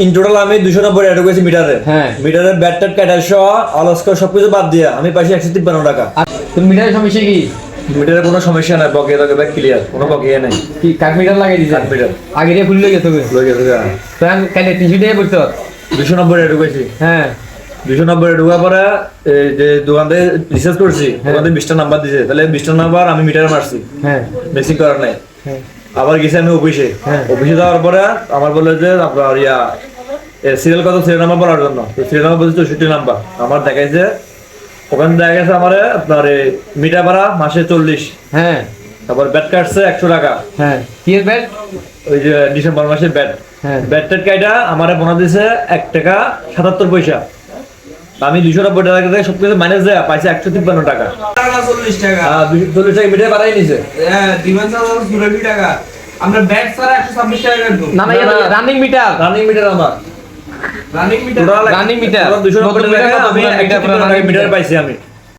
In total আমি 290 টাকা ঢুকেছি মিটারে। হ্যাঁ। মিটারের ব্যাট কাটার সহ অলস্কর সবকিছু বাদ দিয়ে আমি পাইছি 153 টাকা। তো মিটারের সমস্যা কি? মিটারে কোনো সমস্যা নাই, বকে লাগে ব্যাক ক্লিয়ার, কোনো বকে নাই। কি কাঠ মিটার লাগাই দিছে? কাঠ মিটার। আগে দিয়ে খুলে গেছে তো। লই গেছে গা। তো আমি কালে 300 টাকা পড়তো। 290 টাকা ঢুকেছি। হ্যাঁ। 290 টাকা ঢোকার পরে এই যে দোকানে রিসার্চ করছি, দোকানে 20টা নাম্বার দিয়েছে, তাহলে 20টা নাম্বার আমি মিটারে মারছি। হ্যাঁ। মেসিং করার নাই। হ্যাঁ। আবার গেছি আমি অফিসে। হ্যাঁ। অফিসে যাওয়ার পরে আমার বললো যে আপনার সিরিয়াল কত, সিরিয়াল নাম্বার বলার জন্য। সিরিয়াল নাম্বার বলছে 64 নাম্বার। আমার দেখাইছে ওখানে দেখা গেছে আমার আপনার মিটার ভাড়া মাসে 40। হ্যাঁ। তারপর ব্যাট কাটছে 100 টাকা। হ্যাঁ। কি এর ব্যাট? ওই যে ডিসেম্বর মাসের ব্যাট। হ্যাঁ। ব্যাটের কাইটা আমার বোনা দিছে 1 টাকা 77 পয়সা। আমি 290 টাকা থেকে সবকিছু মাইনাস দেয়া পাইছি 153 টাকা। 40 টাকা। 40 টাকা মিটার বাড়াই নিছে। হ্যাঁ, ডিমান্ড চার্জ 220 টাকা। আমরা ব্যাট ছাড়া 126 টাকা কাটবো। না না, রানিং মিটার। রানিং মিটার আমার। Running metre. Total running metre. 290 টাকা আমি মিটার 153 টাকা মিটার পাইছি আমি।